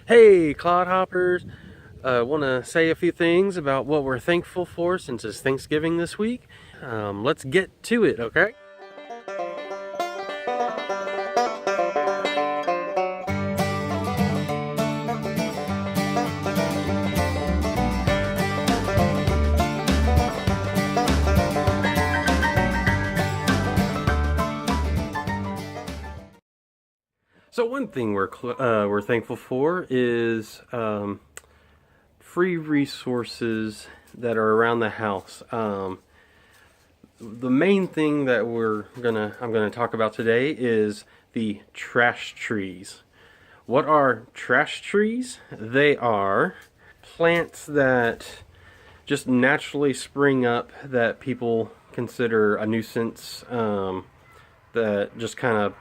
Hey, clodhoppers! I want to say a few things about what we're thankful for since it's Thanksgiving this week. Let's get to it, okay? So one thing we're thankful for is free resources that are around the house. The main thing that I'm gonna talk about today is the trash trees. What are trash trees? They are plants that just naturally spring up that people consider a nuisance, that just kind of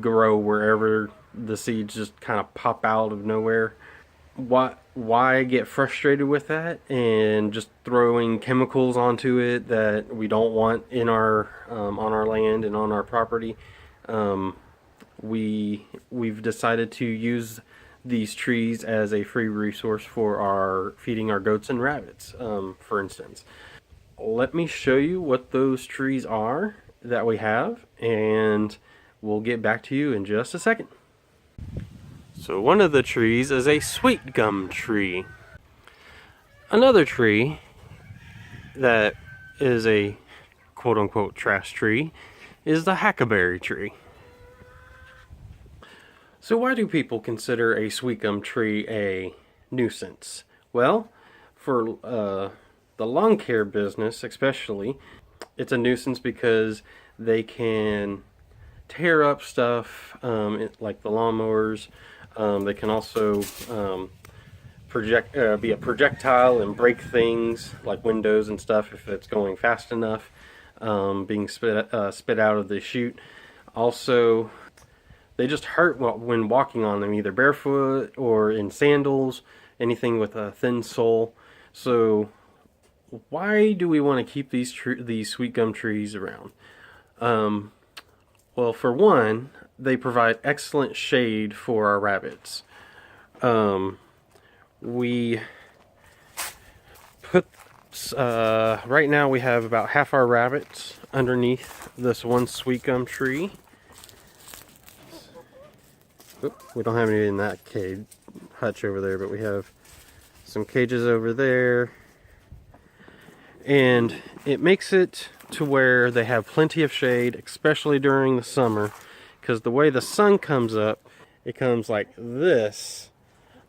grow wherever the seeds just kind of pop out of nowhere. Why get frustrated with that and just throwing chemicals onto it that we don't want in our on our land and on our property? We've decided to use these trees as a free resource for our feeding our goats and rabbits, for instance. Let me show you what those trees are that we have, and we'll get back to you in just a second. So one of the trees is a sweet gum tree. Another tree that is a quote-unquote trash tree is the hackberry tree. So why do people consider a sweet gum tree a nuisance? Well, for the lawn care business especially, it's a nuisance because they can tear up stuff, like the lawnmowers. They can also be a projectile and break things like windows and stuff if it's going fast enough, being spit out of the chute. Also, they just hurt when walking on them, either barefoot or in sandals, anything with a thin sole. So why do we want to keep these sweet gum trees around? Well, for one, they provide excellent shade for our rabbits. We put right now we have about half our rabbits underneath this one sweet gum tree. Oop, we don't have any in that cage hutch over there, but we have some cages over there, and it makes it to where they have plenty of shade, especially during the summer, because the way the sun comes up, it comes like this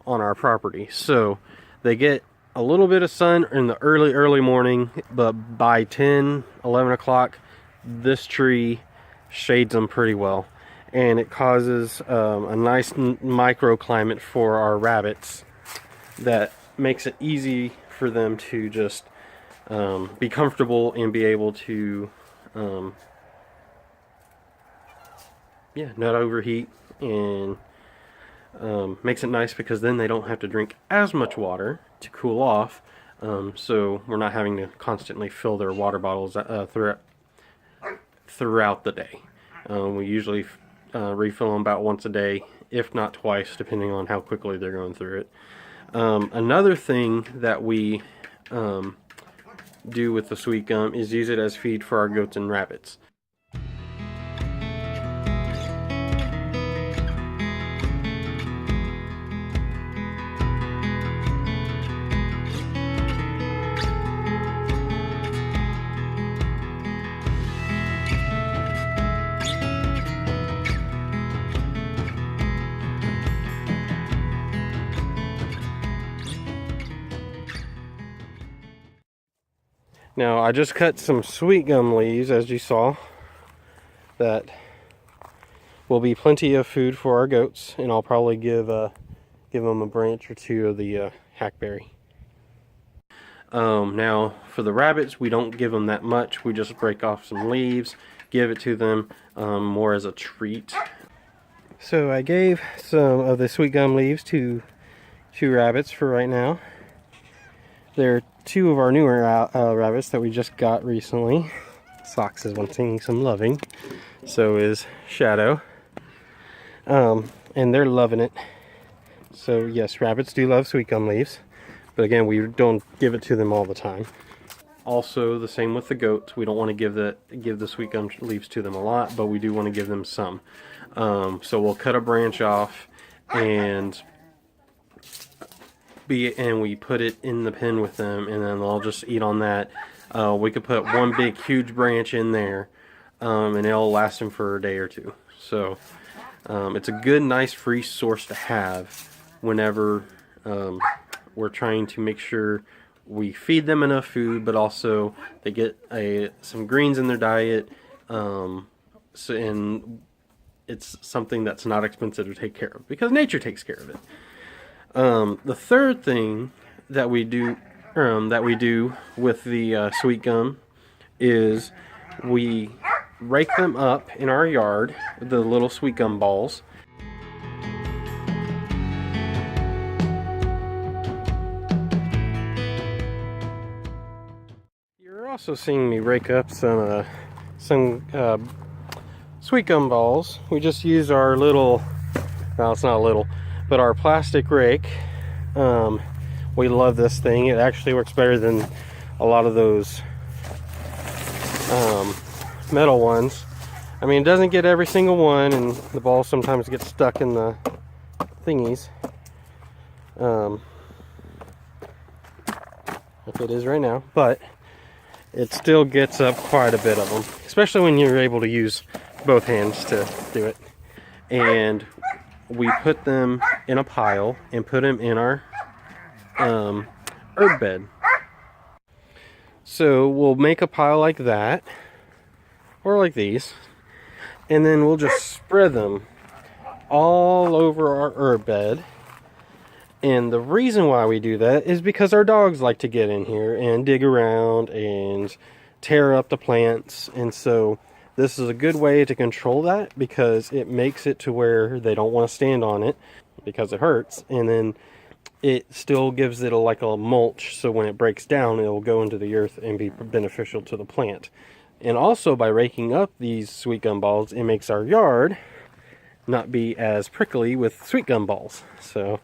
on our property. So they get a little bit of sun in the early morning, but by 10-11 o'clock this tree shades them pretty well, and it causes a nice microclimate for our rabbits that makes it easy for them to just be comfortable and be able to not overheat, and makes it nice because then they don't have to drink as much water to cool off, so we're not having to constantly fill their water bottles throughout the day. We usually refill them about once a day, if not twice, depending on how quickly they're going through it. Another thing that we do with the sweet gum is use it as feed for our goats and rabbits. Now, I just cut some sweet gum leaves, as you saw, that will be plenty of food for our goats, and I'll probably give them a branch or two of the hackberry. Now, for the rabbits, we don't give them that much. We just break off some leaves, give it to them, more as a treat. So I gave some of the sweet gum leaves to 2 rabbits for right now. They're 2 of our newer rabbits that we just got recently. Socks is wanting some loving. So is Shadow. And they're loving it. So yes, rabbits do love sweet gum leaves, but again, we don't give it to them all the time. Also, the same with the goats. We don't want to give the sweet gum leaves to them a lot, but we do want to give them some. So we'll cut a branch off and we put it in the pen with them, and then they'll just eat on that. We could put one big huge branch in there, and it'll last them for a day or two. So it's a good, nice free source to have whenever we're trying to make sure we feed them enough food, but also they get some greens in their diet. And it's something that's not expensive to take care of because nature takes care of it. The third thing that we do with the sweet gum is we rake them up in our yard, the little sweet gum balls. You're also seeing me rake up some sweet gum balls. We just use our little, well, it's not little, but our plastic rake. We love this thing. It actually works better than a lot of those metal ones. I mean, it doesn't get every single one, and the balls sometimes get stuck in the thingies. Like it is right now, but it still gets up quite a bit of them, especially when you're able to use both hands to do it. And we put them in a pile and put them in our herb bed. So we'll make a pile like that, or like these, and then we'll just spread them all over our herb bed. And the reason why we do that is because our dogs like to get in here and dig around and tear up the plants. And so this is a good way to control that, because it makes it to where they don't want to stand on it because it hurts. And then it still gives it like a mulch, so when it breaks down, it will go into the earth and be beneficial to the plant. And also, by raking up these sweet gum balls, it makes our yard not be as prickly with sweet gum balls. So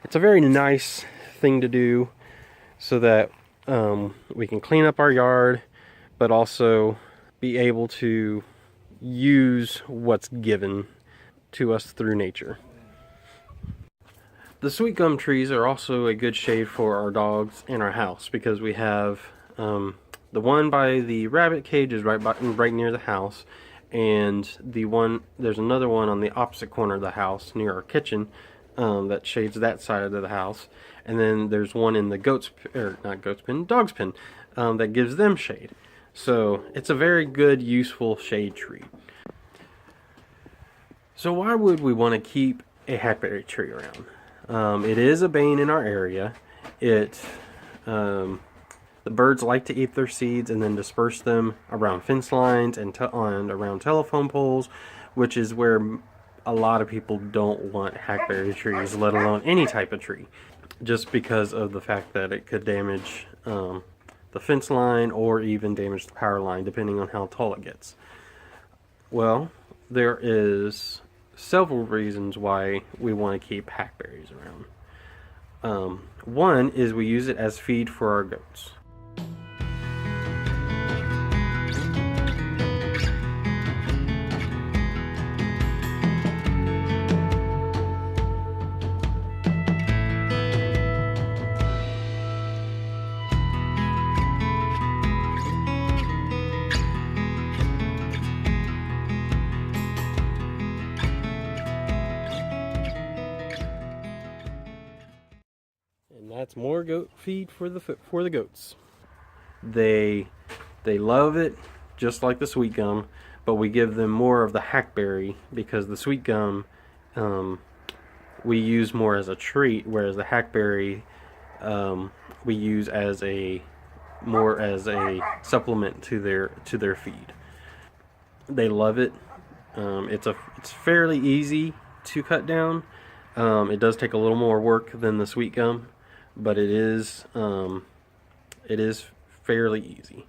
it's a very nice thing to do, so that we can clean up our yard, but also be able to use what's given to us through nature. The sweet gum trees are also a good shade for our dogs in our house, because we have the one by the rabbit cage is right near the house, and there's another one on the opposite corner of the house near our kitchen that shades that side of the house, and then there's one in the dog's pen that gives them shade. So it's a very good, useful shade tree. So why would we want to keep a hackberry tree around? It is a bane in our area. The birds like to eat their seeds and then disperse them around fence lines and around telephone poles, which is where a lot of people don't want hackberry trees, let alone any type of tree, just because of the fact that it could damage the fence line or even damage the power line, depending on how tall it gets. Well, there is several reasons why we want to keep hackberries around. One is we use it as feed for our goats. That's more goat feed for the goats. They love it just like the sweet gum, but we give them more of the hackberry, because the sweet gum we use more as a treat, whereas the hackberry we use as more as a supplement to their feed. They love it. It's fairly easy to cut down. It does take a little more work than the sweet gum, but it is fairly easy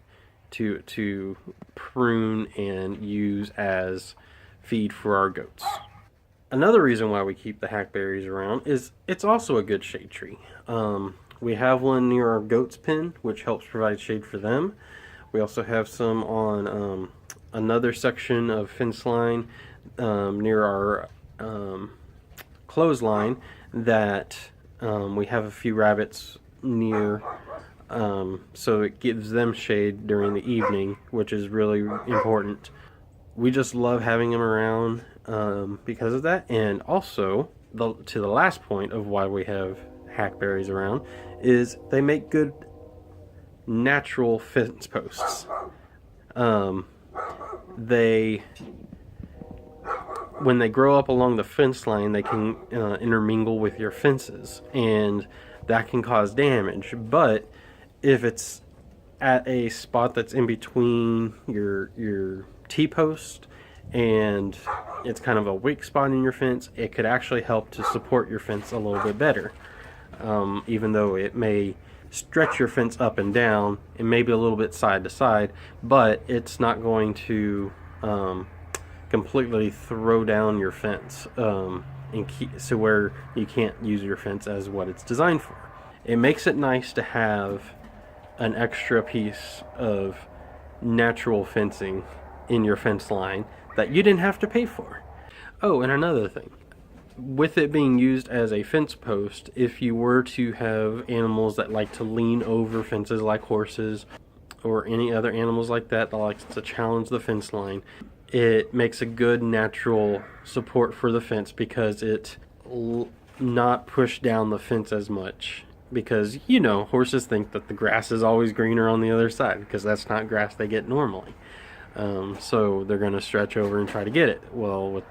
to prune and use as feed for our goats. Another reason why we keep the hackberries around is it's also a good shade tree. We have one near our goat's pen, which helps provide shade for them. We also have some on another section of fence line near our clothesline that we have a few rabbits near, so it gives them shade during the evening, which is really important. We just love having them around because of that. And also, to the last point of why we have hackberries around, is they make good natural fence posts. When they grow up along the fence line, they can intermingle with your fences, and that can cause damage. But if it's at a spot that's in between your T-post and it's kind of a weak spot in your fence, it could actually help to support your fence a little bit better. Even though it may stretch your fence up and down and maybe a little bit side to side, but it's not going to completely throw down your fence so where you can't use your fence as what it's designed for. It makes it nice to have an extra piece of natural fencing in your fence line that you didn't have to pay for. Oh, and another thing, with it being used as a fence post, if you were to have animals that like to lean over fences, like horses or any other animals like that likes to challenge the fence line, it makes a good natural support for the fence because it not push down the fence as much. Because, you know, horses think that the grass is always greener on the other side, because that's not grass they get normally. So they're going to stretch over and try to get it. Well, with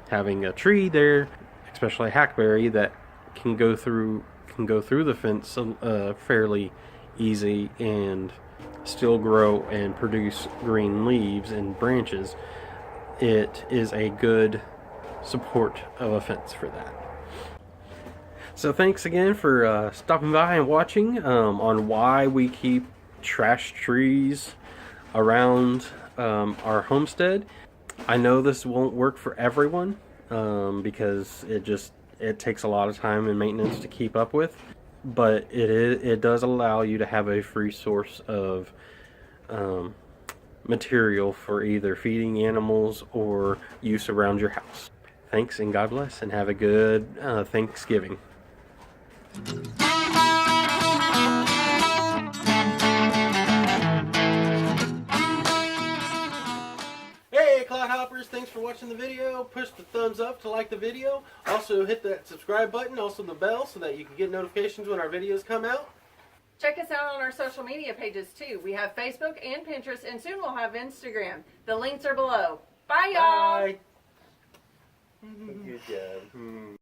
having a tree there, especially hackberry, that can go through the fence fairly easy and still grow and produce green leaves and branches, it is a good support of a fence for that. So thanks again for stopping by and watching on why we keep trash trees around our homestead. I know this won't work for everyone because it takes a lot of time and maintenance to keep up with, but it does allow you to have a free source of material for either feeding animals or use around your house. Thanks, and God bless, and have a good Thanksgiving. Hey Cloud Hoppers, thanks for watching the video. Push the thumbs up to like the video. Also hit that subscribe button, also the bell, so that you can get notifications when our videos come out. Check us out on our social media pages too. We have Facebook and Pinterest, and soon we'll have Instagram. The links are below. Bye y'all! Bye! Good job.